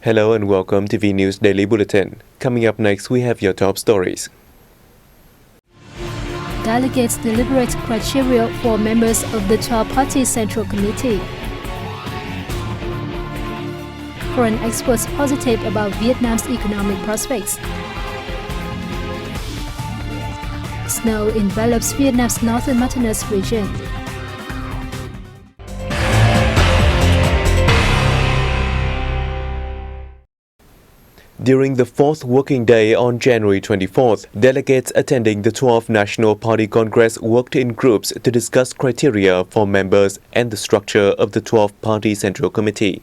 Hello and welcome to V News Daily Bulletin. Coming up next, we have your top stories. Delegates deliberate criteria for members of the 12-party Central Committee. Foreign experts positive about Vietnam's economic prospects. Snow envelops Vietnam's northern mountainous region. During the fourth working day on January 24th, delegates attending the 12th National Party Congress worked in groups to discuss criteria for members and the structure of the 12th Party Central Committee.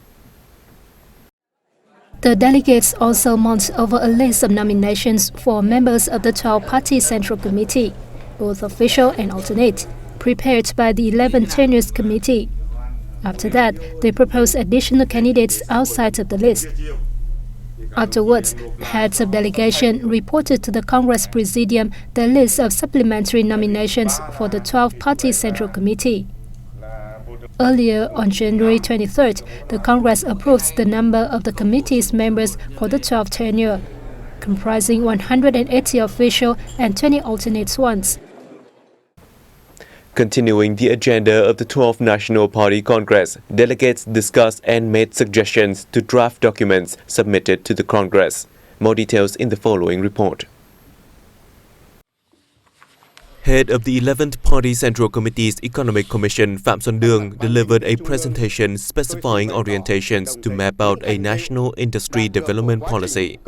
The delegates also mulled over a list of nominations for members of the 12-party Central Committee, both official and alternate, prepared by the 11th Tenuous Committee. After that, they proposed additional candidates outside of the list. Afterwards, heads of delegation reported to the Congress Presidium the list of supplementary nominations for the 12-party Central Committee. Earlier, on January 23rd, the Congress approved the number of the committee's members for the 12th tenure, comprising 180 official and 20 alternate ones. Continuing the agenda of the 12th National Party Congress, delegates discussed and made suggestions to draft documents submitted to the Congress. More details in the following report. Head of the 11th Party Central Committee's Economic Commission, Phạm Xuân Đường, delivered a presentation specifying orientations to map out a national industry development policy.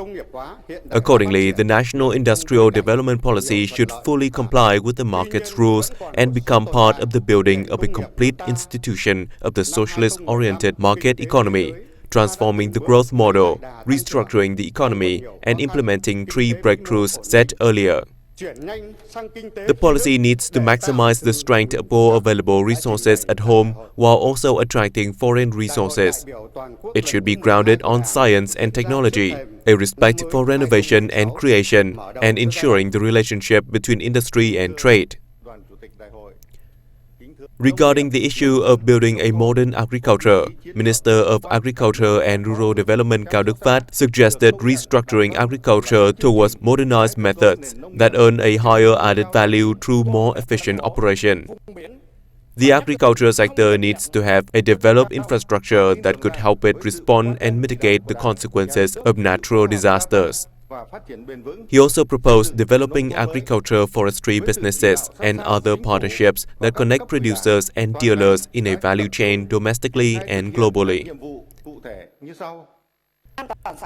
Accordingly, the National Industrial Development Policy should fully comply with the market's rules and become part of the building of a complete institution of the socialist-oriented market economy, transforming the growth model, restructuring the economy, and implementing three breakthroughs set earlier. The policy needs to maximize the strength of all available resources at home while also attracting foreign resources. It should be grounded on science and technology, a respect for renovation and creation, and ensuring the relationship between industry and trade. Regarding the issue of building a modern agriculture, Minister of Agriculture and Rural Development Cao Đức Phát suggested restructuring agriculture towards modernized methods that earn a higher added value through more efficient operation. The agriculture sector needs to have a developed infrastructure that could help it respond and mitigate the consequences of natural disasters. He also proposed developing agriculture forestry businesses and other partnerships that connect producers and dealers in a value chain domestically and globally.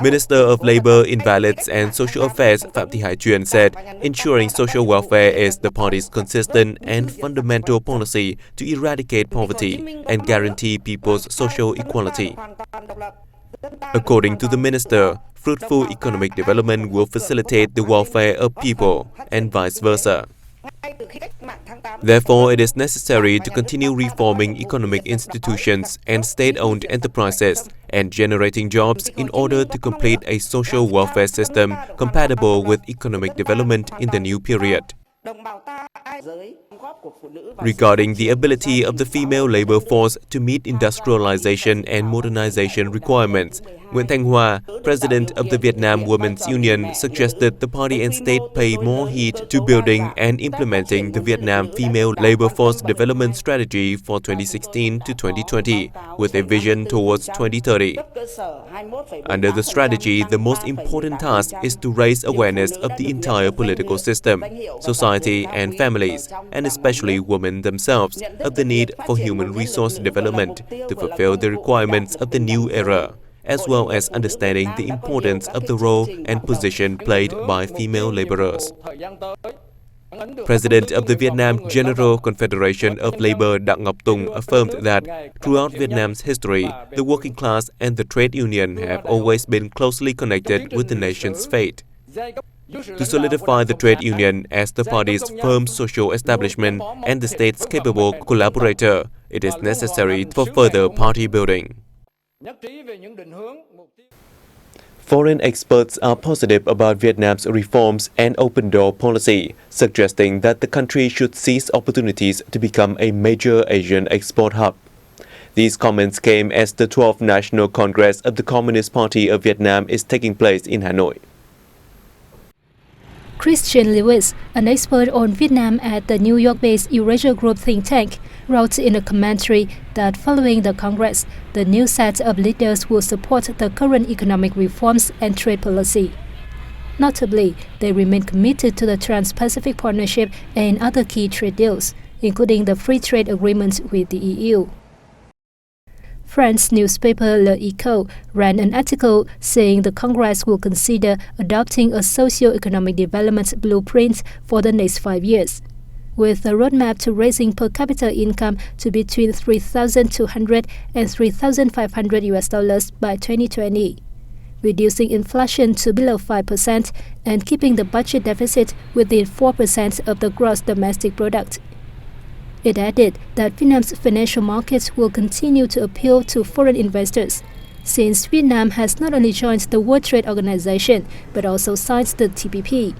Minister of Labour, Invalids and Social Affairs Phạm Thị Hải Truyền said, ensuring social welfare is the party's consistent and fundamental policy to eradicate poverty and guarantee people's social equality. According to the minister, fruitful economic development will facilitate the welfare of people and vice versa. Therefore, it is necessary to continue reforming economic institutions and state-owned enterprises and generating jobs in order to complete a social welfare system compatible with economic development in the new period. Regarding the ability of the female labor force to meet industrialization and modernization requirements, Nguyễn Thanh Hoa, president of the Vietnam Women's Union, suggested the party and state pay more heed to building and implementing the Vietnam Female Labor Force Development Strategy for 2016 to 2020, with a vision towards 2030. Under the strategy, the most important task is to raise awareness of the entire political system, society and families, and especially women themselves, of the need for human resource development to fulfill the requirements of the new era, as well as understanding the importance of the role and position played by female laborers. President of the Vietnam General Confederation of Labour Đặng Ngọc Tùng affirmed that throughout Vietnam's history, the working class and the trade union have always been closely connected with the nation's fate. To solidify the trade union as the party's firm social establishment and the state's capable collaborator, it is necessary for further party building. Foreign experts are positive about Vietnam's reforms and open-door policy, suggesting that the country should seize opportunities to become a major Asian export hub. These comments came as the 12th National Congress of the Communist Party of Vietnam is taking place in Hanoi. Christian Lewis, an expert on Vietnam at the New York-based Eurasia Group think tank, wrote in a commentary that following the Congress, the new set of leaders will support the current economic reforms and trade policy. Notably, they remain committed to the Trans-Pacific Partnership and other key trade deals, including the free trade agreement with the EU. French newspaper L'Echo ran an article saying the Congress will consider adopting a socio-economic development blueprint for the next 5 years, with a roadmap to raising per capita income to between $3,200 and $3,500 by 2020, reducing inflation to below 5% and keeping the budget deficit within 4% of the gross domestic product. It added that Vietnam's financial markets will continue to appeal to foreign investors, since Vietnam has not only joined the World Trade Organization but also signed the TPP.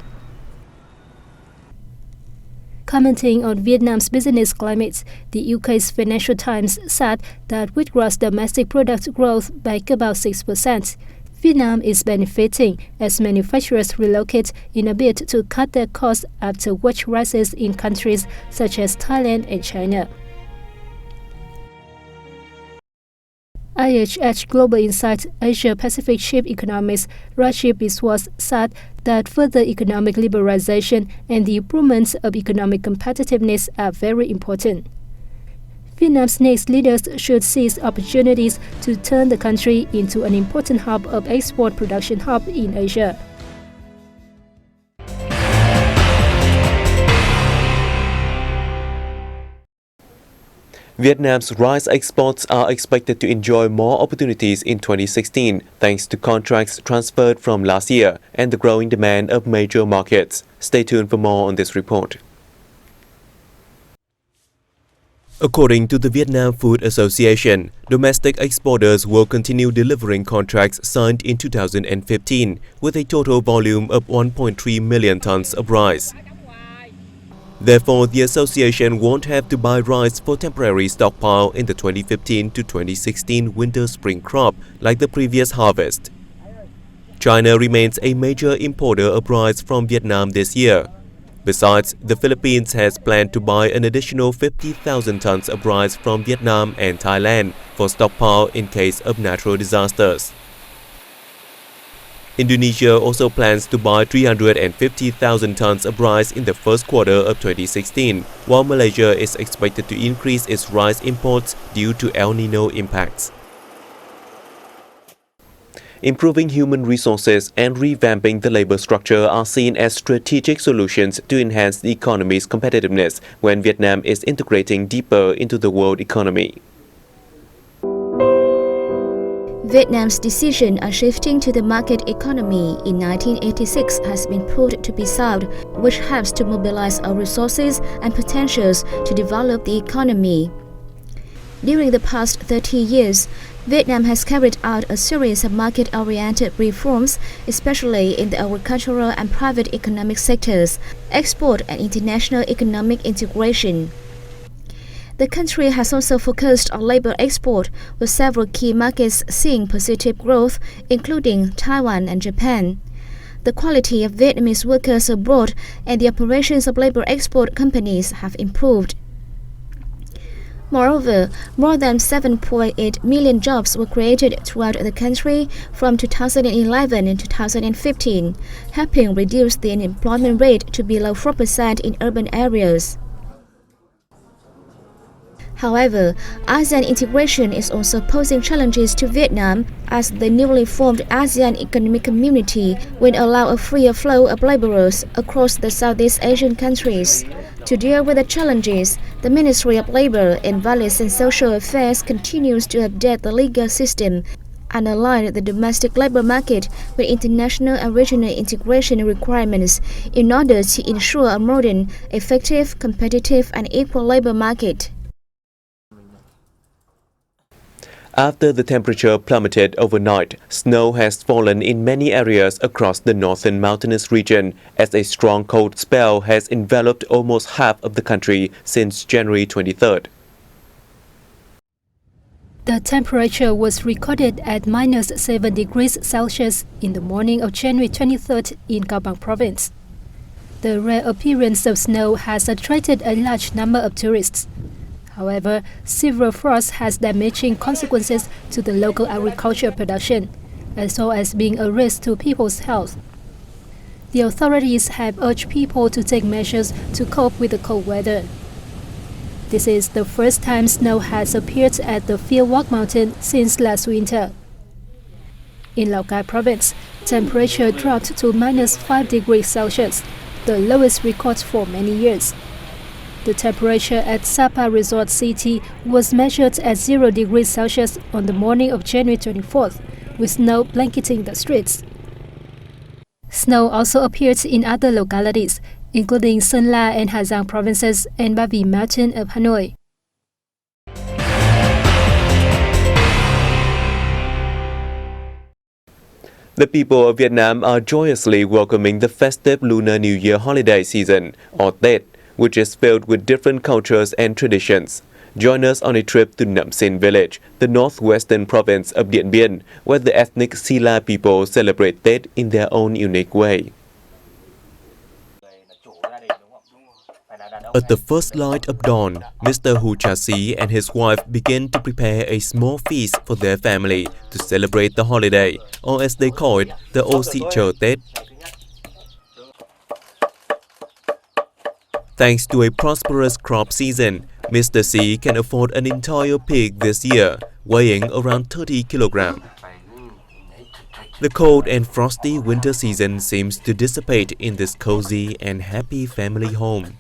Commenting on Vietnam's business climate, the UK's Financial Times said that with gross domestic product growth back about 6%, Vietnam is benefiting as manufacturers relocate in a bid to cut their costs after wage rises in countries such as Thailand and China. IHH Global Insight Asia Pacific chief economist Rajiv Biswas said that further economic liberalization and the improvement of economic competitiveness are very important. Vietnam's next leaders should seize opportunities to turn the country into an important hub of export production hub in Asia. Vietnam's rice exports are expected to enjoy more opportunities in 2016 thanks to contracts transferred from last year and the growing demand of major markets. Stay tuned for more on this report. According to the Vietnam Food Association, domestic exporters will continue delivering contracts signed in 2015 with a total volume of 1.3 million tons of rice. Therefore, the association won't have to buy rice for temporary stockpile in the 2015 to 2016 winter-spring crop like the previous harvest. China remains a major importer of rice from Vietnam this year. Besides, the Philippines has planned to buy an additional 50,000 tons of rice from Vietnam and Thailand for stockpile in case of natural disasters. Indonesia also plans to buy 350,000 tons of rice in the first quarter of 2016, while Malaysia is expected to increase its rice imports due to El Nino impacts. Improving human resources and revamping the labor structure are seen as strategic solutions to enhance the economy's competitiveness when Vietnam is integrating deeper into the world economy. Vietnam's decision on shifting to the market economy in 1986 has been proved to be sound, which helps to mobilize our resources and potentials to develop the economy. During the past 30 years, Vietnam has carried out a series of market-oriented reforms, especially in the agricultural and private economic sectors, export and international economic integration. The country has also focused on labor export, with several key markets seeing positive growth, including Taiwan and Japan. The quality of Vietnamese workers abroad and the operations of labor export companies have improved. Moreover, more than 7.8 million jobs were created throughout the country from 2011 and 2015, helping reduce the unemployment rate to below 4% in urban areas. However, ASEAN integration is also posing challenges to Vietnam, as the newly formed ASEAN Economic Community will allow a freer flow of laborers across the Southeast Asian countries. To deal with the challenges, the Ministry of Labor, Environment and Social Affairs continues to update the legal system and align the domestic labor market with international and regional integration requirements in order to ensure a modern, effective, competitive and equal labor market. After the temperature plummeted overnight, snow has fallen in many areas across the northern mountainous region as a strong cold spell has enveloped almost half of the country since January 23rd. The temperature was recorded at -7 degrees Celsius in the morning of January 23rd in Cao Bang province. The rare appearance of snow has attracted a large number of tourists. However, severe frost has damaging consequences to the local agriculture production, as well as being a risk to people's health. The authorities have urged people to take measures to cope with the cold weather. This is the first time snow has appeared at the Fieldwalk Mountain since last winter. In Lào province, temperature dropped to -5 degrees Celsius, the lowest record for many years. The temperature at Sapa Resort City was measured at 0 degrees Celsius on the morning of January 24th, with snow blanketing the streets. Snow also appeared in other localities, including Sơn La and Hà Giang provinces and Ba Vì Mountain of Hanoi. The people of Vietnam are joyously welcoming the festive Lunar New Year holiday season, or Tết, which is filled with different cultures and traditions. Join us on a trip to Nậm Sin village, the northwestern province of Điện Biên, where the ethnic Silla people celebrate Tết in their own unique way. At the first light of dawn, Mr. Hu Cha Si and his wife begin to prepare a small feast for their family to celebrate the holiday, or as they call it, the Ô Sĩ Chờ Tết. Thanks to a prosperous crop season, Mr. Si can afford an entire pig this year, weighing around 30 kilograms. The cold and frosty winter season seems to dissipate in this cozy and happy family home.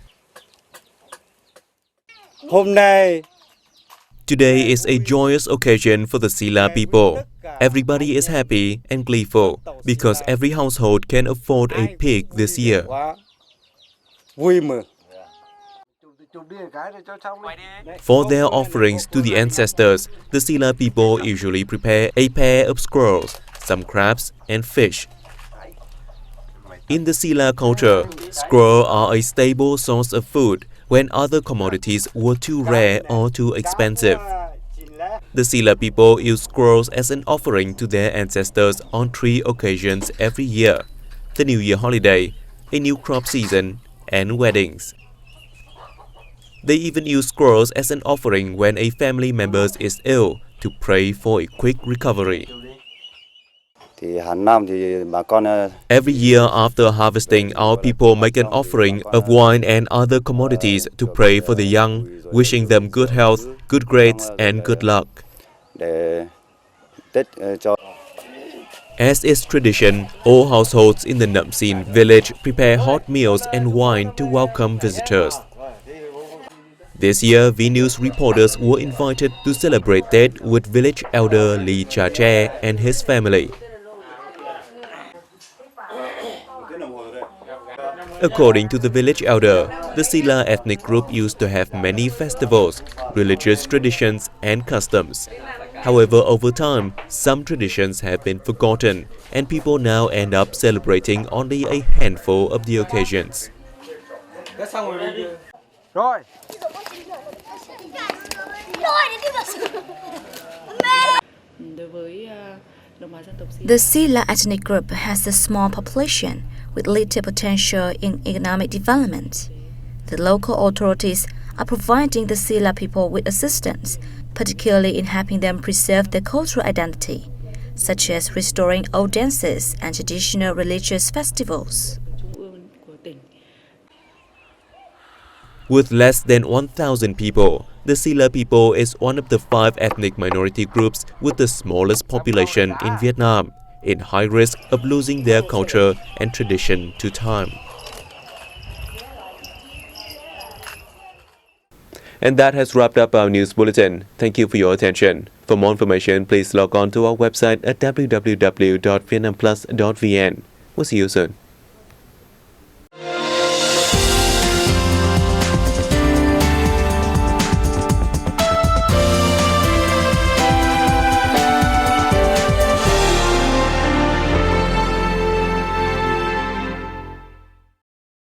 Today is a joyous occasion for the Silla people. Everybody is happy and gleeful because every household can afford a pig this year. For their offerings to the ancestors, the Silla people usually prepare a pair of squirrels, some crabs, and fish. In the Silla culture, squirrels are a stable source of food when other commodities were too rare or too expensive. The Silla people use squirrels as an offering to their ancestors on 3 occasions every year: the New Year holiday, a new crop season, and weddings. They even use squirrels as an offering when a family member is ill to pray for a quick recovery. Every year after harvesting, our people make an offering of wine and other commodities to pray for the young, wishing them good health, good grades, and good luck. As is tradition, all households in the Nậm Sin village prepare hot meals and wine to welcome visitors. This year, VNews reporters were invited to celebrate Tết with village elder Lee Cha Che and his family. According to the village elder, the Silla ethnic group used to have many festivals, religious traditions, and customs. However, over time, some traditions have been forgotten, and people now end up celebrating only a handful of the occasions. The Silla ethnic group has a small population with little potential in economic development. The local authorities are providing the Silla people with assistance, particularly in helping them preserve their cultural identity, such as restoring old dances and traditional religious festivals. With less than 1,000 people, the Silla people is one of the 5 ethnic minority groups with the smallest population in Vietnam, in high risk of losing their culture and tradition to time. And that has wrapped up our news bulletin. Thank you for your attention. For more information, please log on to our website at www.vietnamplus.vn. We'll see you soon.